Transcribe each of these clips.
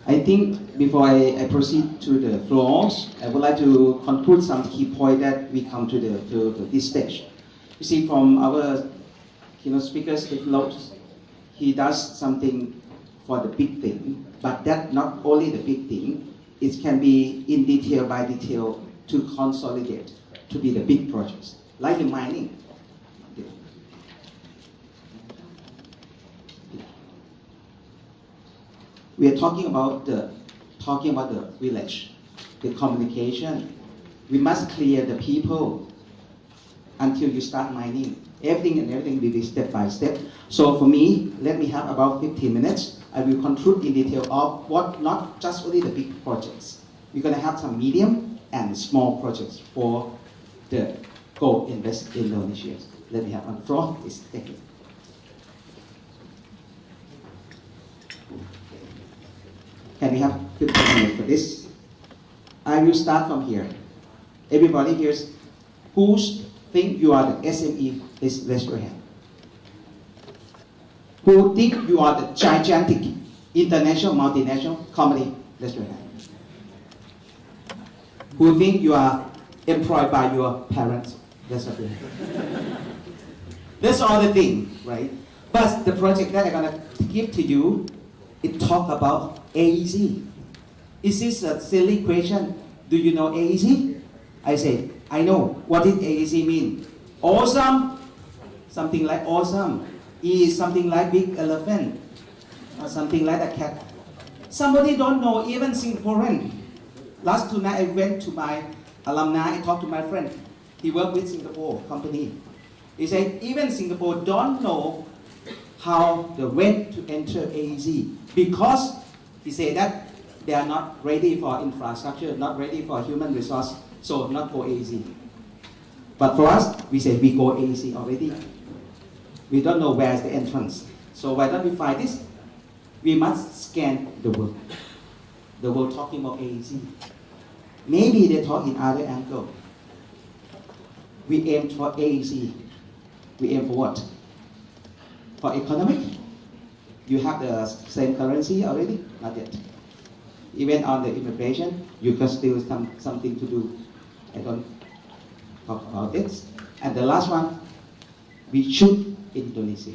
I think before I proceed to the floors, I would like to conclude some key point that we come to this stage. You see, from our speakers, it notes he does something for the big thing, but that not only the big thing, it can be in detail by detail to consolidate to be the big projects, like the mining. We are talking about the village, the communication. We must clear the people until you start mining. Everything will be step by step. So for me, let me have about 15 minutes. I will conclude in detail of what, not just only the big projects. We're going to have some medium and small projects for the Go Invest Indonesia. Let me have on the floor. Please, thank you. Can we have 15 minutes for this? I will start from here. Everybody here, who think you are the SME, please raise your hand. Who think you are the gigantic international multinational company, raise your hand. Who think you are employed by your parents, raise your hand. That's all the thing, right? But the project that I'm gonna give to you, it talk about AEC. Is this a silly question? Do you know AEC? I say, I know. What did AEC mean? Awesome, something like awesome. E is something like big elephant, or something like a cat. Somebody don't know, even Singaporean. Last night I went to my alumni, I talked to my friend. He worked with Singapore company. He said, even Singapore don't know how the way to enter AEC because he said that they are not ready for infrastructure, not ready for human resource, so not go AEC. But for us, we say we go AEC already. We don't know where is the entrance. So why don't we find this? We must scan the world. The world talking about AEC. Maybe they talk in other angle. We aim for AEC. We aim for what? For economic? You have the same currency already? Not yet. Even on the immigration, you can still something to do. I don't talk about this. And the last one, we shoot Indonesia.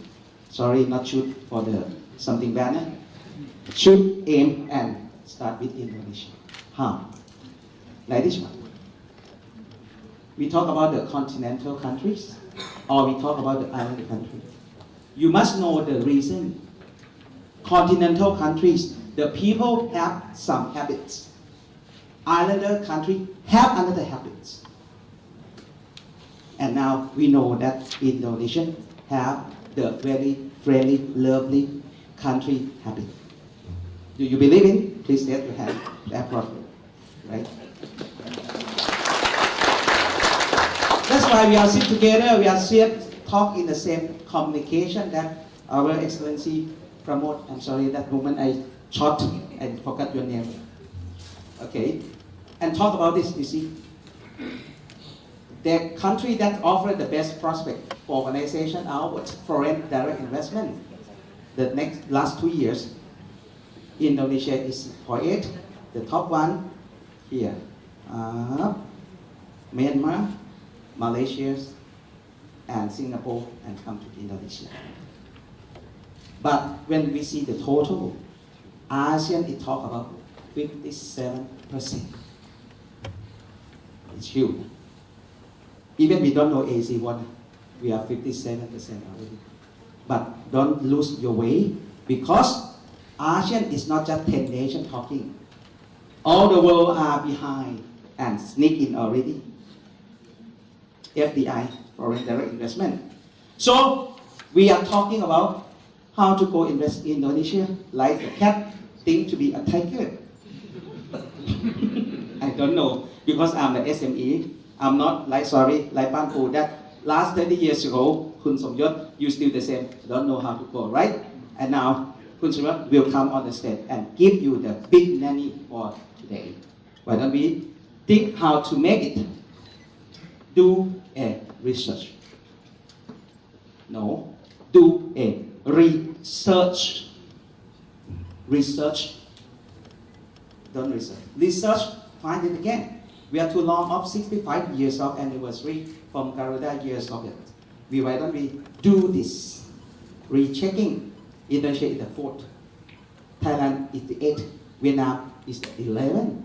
Sorry, not shoot for the something banner. Should aim and start with Indonesia. How? Like this one. We talk about the continental countries, or we talk about the island country. You must know the reason. Continental countries, the people have some habits. Islander country have another habits. And now we know that Indonesians have the very friendly, lovely country habit. Do you believe in? Please raise your hand. Right? That's why we are sit together. We are talk in the same communication that our Excellency promote. I'm sorry, that moment I shot and forgot your name. Okay, and talk about this. You see, the country that offer the best prospect for organization outward foreign direct investment. The last 2 years, Indonesia is for it. The top one here, Myanmar, Malaysia, and Singapore, and come to Indonesia. But when we see the total, ASEAN it talk about 57%. It's huge. Even we don't know AC1, we are 57% already. But don't lose your way, because ASEAN is not just 10 nations talking. All the world are behind and sneak in already. FDI, foreign direct investment. So we are talking about how to go invest in Indonesia, like a cat think to be a tiger. I don't know, because I'm the SME. I'm not like Ban Phu that last 30 years ago, Kun Somyot, you still the same, don't know how to go, right? And now Kun Somyot will come on the stage and give you the big nanny for today. Why don't we think how to make it? Do a research. No, do a research. Research Don't research. Research, find it again. We are too long of 65 years of anniversary from Garuda years of it. Why don't we do this? Rechecking. Indonesia is the 4th. Thailand is the 8th. Vietnam is the 11th.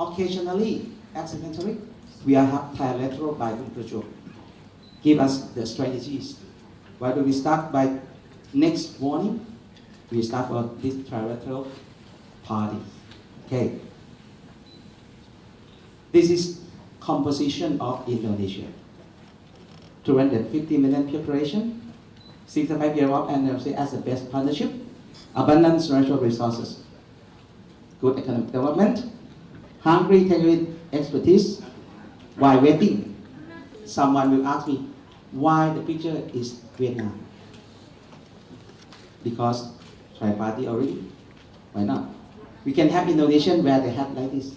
Occasionally, accidentally, we have trilateral by Prajop. Give us the strategies. Why do we start by next morning? We start for this trilateral party. Okay. This is composition of Indonesia. 250 million population, 65 years of anniversary as the best partnership, abundant natural resources, good economic development, hungry technical expertise. While waiting, someone will ask me why the picture is Vietnam. Because tri-party already. Why not? We can have Indonesian where they have like this,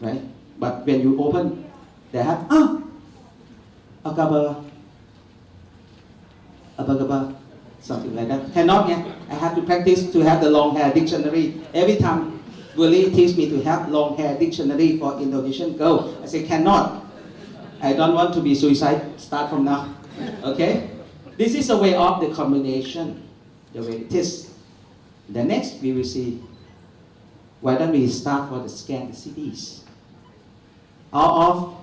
right? But when you open, they have agaba, abagaba, something like that. Cannot, yeah. I have to practice to have the long hair dictionary. Every time Willie teach me to have long hair dictionary for Indonesian girl, I say cannot. I don't want to be suicide. Start from now. Okay? This is a way of the combination, the way it is. The next we will see. Why don't we start for the scan the cities? Out of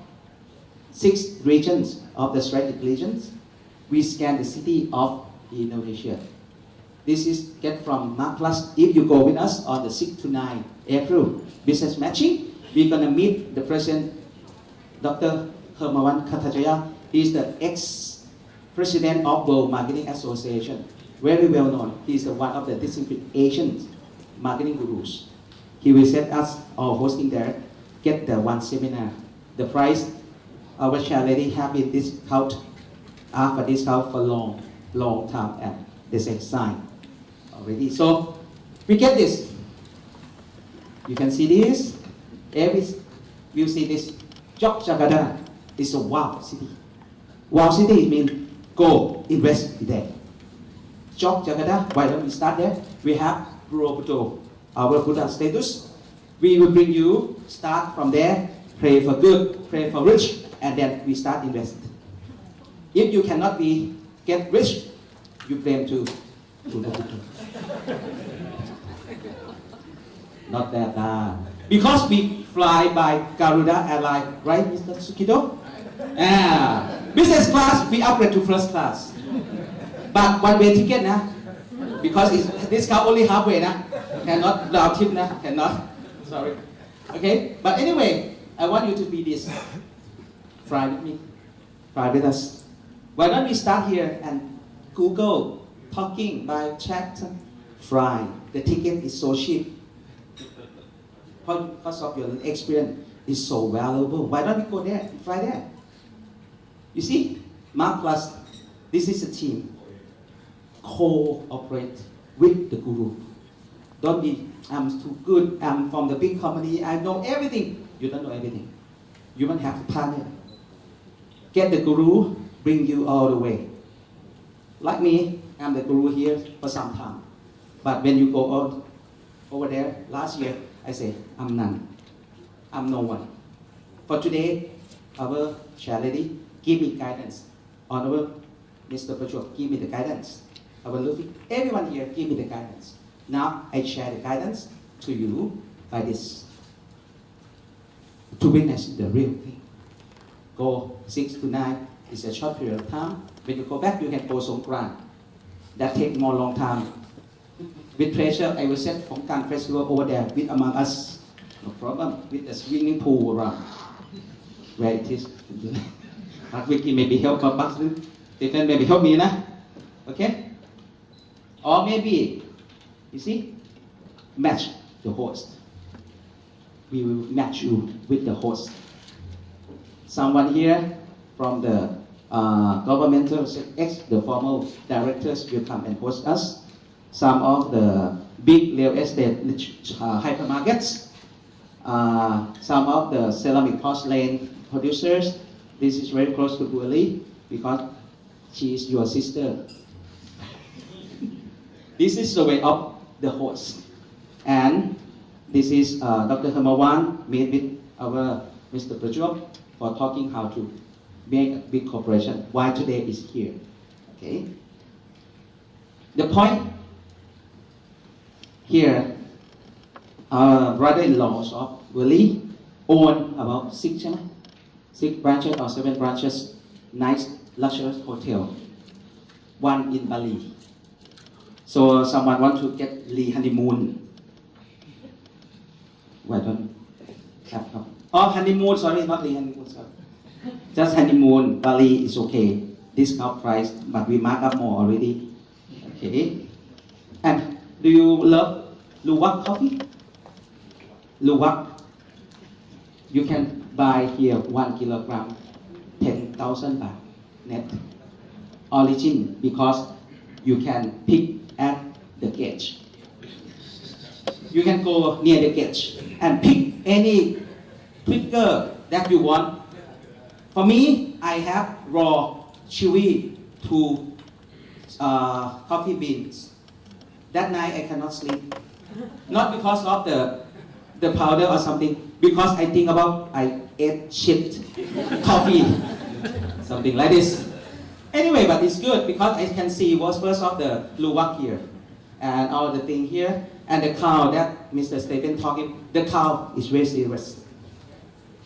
6 regions of the strategic regions, we scan the city of Indonesia. This is get from Mark Plus. If you go with us on the 6 to 9 April business matching, we're gonna meet the president, Dr. Hermawan Kartajaya. He is the ex-president of World Marketing Association. Very well known. He is one of the distinguished Asian marketing gurus. He will set us all hosting there, get the one seminar. The price, our charity have been discount after discount for long time, and they say sign already. So we get this. You can see this. Every you see this. Yogyakarta is a wow city. Wow city means go invest there. Yogyakarta, why don't we start there? We have Purobudo, our Buddha status. We will bring you, start from there, pray for good, pray for rich, and then we start invest. If you cannot get rich, you claim to Purobudo. Not that bad. Because we fly by Garuda airline, right, Mr. Sukito? Business class, we upgrade to first class. But one-way ticket, nah? Because it's discount only halfway, nah? Cannot round tip, nah? Cannot. Sorry. Okay. But anyway, I want you to be this. Fly with me. Fly with us. Why don't we start here and Google talking by chat? Fly. The ticket is so cheap. Because of your experience is so valuable. Why don't we go there and fly there? You see, Mark Plus, this is a team. Cooperate with the guru. Don't be, I'm too good, I'm from the big company, I know everything. You don't know everything. You must have to partner. Get the guru, bring you all the way. Like me, I'm the guru here for some time. But when you go over there, last year, I say, I'm none. I'm no one. For today, our charity, give me guidance. Honorable Mr. Prajop, give me the guidance. Our Luffy, everyone here, give me the guidance. Now, I share the guidance to you by this. To witness the real thing. Go 6 to 9 is a short period of time. When you go back, you can go Songkran. That takes more long time. With pleasure, I will set Phongkan Festival over there with among us. No problem. With a swimming pool around. Where it is. But Vicky maybe help my box. Stephen maybe help me, nah? Okay? Or maybe, you see, match the host. We will match you with the host. Someone here from the governmental, the formal directors will come and host us. Some of the big real estate hypermarkets, some of the ceramic porcelain producers. This is very close to Guali because she is your sister. This is the way of the host. And This is Dr. Phauthiwong made with our Mr. Prachuap for talking how to make a big corporation. Why today is here. Okay. The point here, our brother-in-laws of Willie own about six branches or 7 branches, nice luxurious hotel. One in Bali. So someone want to get Lee honeymoon. Why don't have no? Oh, honeymoon, sorry, not Lee honeymoon, sorry. Just honeymoon, Bali is okay. Discount price, but we mark up more already. Okay. And do you love Luwak coffee? Luwak. You can buy here 1 kilogram, 10,000 baht net. Origin, because you can pick at the gauge. You can go near the gauge and pick any trigger that you want. For me, I have raw chewy 2 coffee beans. That night I cannot sleep. Not because of the powder or something, because I think about I ate shit coffee. Something like this. Anyway, but it's good because I can see what's first of the luwak here. And all the thing here. And the cow that Mr. Stephen talking, the cow is very serious.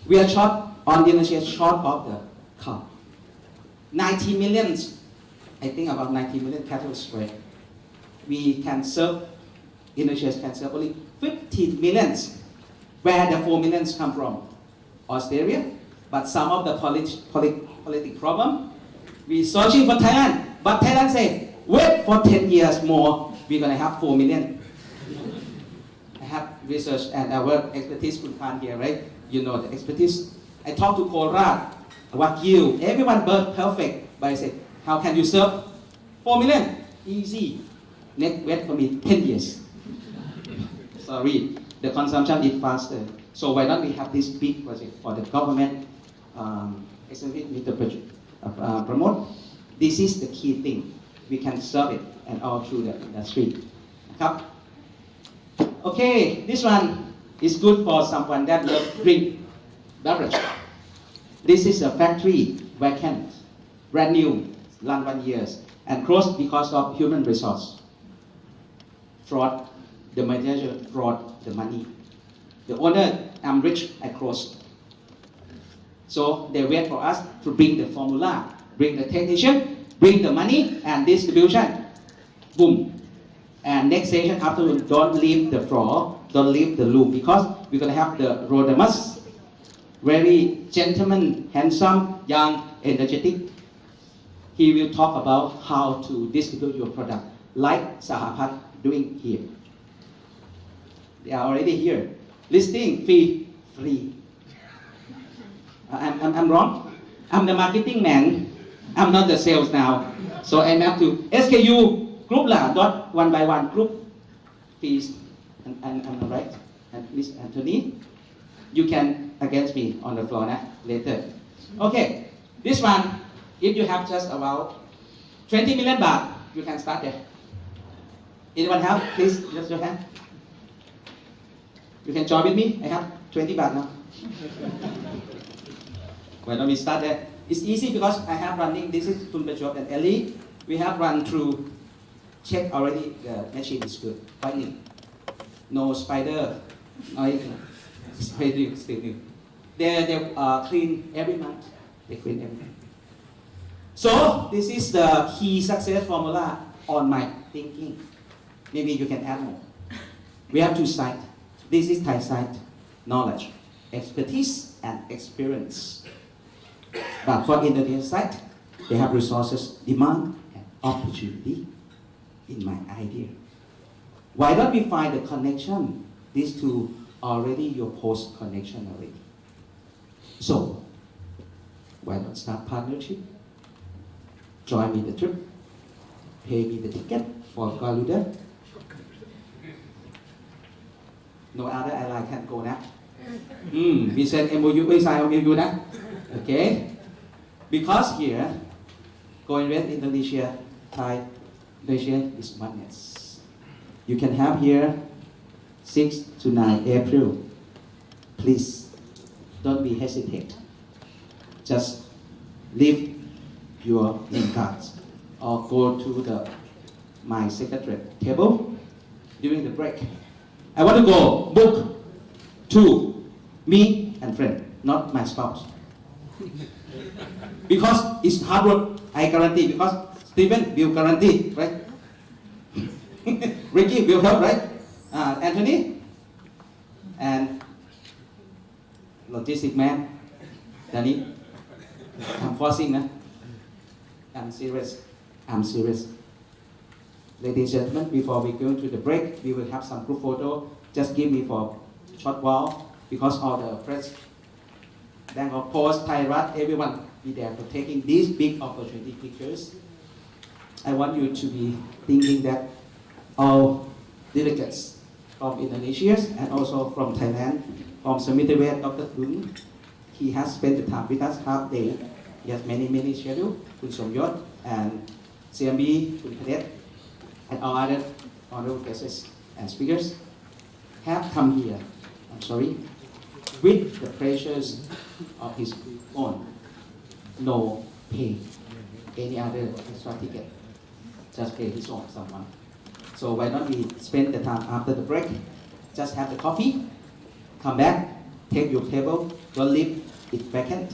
We are short on Indonesia, short of the cow. 90 million, I think about 90 million cattle spread. We can serve, Indonesia can serve only 15 millions. Where the 4 millions come from? Australia. But some of the political problem, we searching for Thailand. But Thailand say, wait for 10 years more, we're going to have 4 million. I have research and our expertise Kun Khan here, right? You know the expertise. I talked to Korat, Wagyu, everyone birth perfect. But I said, how can you serve 4 million? Easy. Next, wait for me 10 years. Sorry, the consumption is faster. So why not we have this big project for the government, promote? This is the key thing. We can serve it and all through the industry. Okay, this one is good for someone that loves drink beverage. This is a factory vacant, brand new, run 1 year, and closed because of human resource. Fraud, the manager fraud the money. The owner, I'm rich, I closed. So they wait for us to bring the formula, bring the technician, bring the money and distribution. Boom. And next session afterwards, don't leave the floor, don't leave the loop, because we're going to have the Rhodamus, very gentleman, handsome, young, energetic. He will talk about how to distribute your product, like Sahapat doing here. They are already here. Listing fee, free. I'm wrong. I'm the marketing man. I'm not the sales now. So I have to SKU group lah, not one by one group fees. And I'm right. And Miss Anthony, you can against me on the floor later. Okay, this one, if you have just about 20 million baht, you can start there. Anyone have? Please, just your hand. You can join with me. I have 20 baht now. Why don't we start there? It's easy because I have running. This is Tun Prachuap and Ellie. We have run through, check already. The machine is good. Quite new. No spider. No spider still new. They clean every month. They clean every month. So this is the key success formula on my thinking. Maybe you can add more. We have 2 sides. This is Thai side, knowledge, expertise, and experience. But for Indonesian side, they have resources, demand, and opportunity in my idea. Why don't we find the connection? These 2 already your post connection already. So, why not start partnership? Join me the trip, pay me the ticket for Garuda. No other airline can go now. We said MOU, we sign MOU now. Okay? Because here, GoInvest Indonesia-Thai, Indonesia is oneness. You can have here 6 to 9 April. Please don't be hesitant. Just leave your name cards or go to my secretariat table during the break. I want to go book to me and friend, not my spouse. Because it's hard work, I guarantee, because Stephen will guarantee, right? Ricky will help, right? Anthony? And logistic man, Danny. I'm forcing, nah? I'm serious. I'm serious. Ladies and gentlemen, before we go to the break, we will have some group photo. Just give me for a short while, because all the press, Bank of Post, Thai Rat, everyone be there for taking these big opportunity pictures. I want you to be thinking that all delegates from Indonesia and also from Thailand, from Sumitiwet, Dr. Thung, he has spent the time with us half day. He has many schedules, Kun Somyot and CMB, Kun Cadet, and all other honorable guests and speakers have come here, I'm sorry, with the pressures of his own. No pay any other extra ticket, just pay his own someone. So why don't we spend the time after the break, just have the coffee, come back, take your table, don't leave it vacant,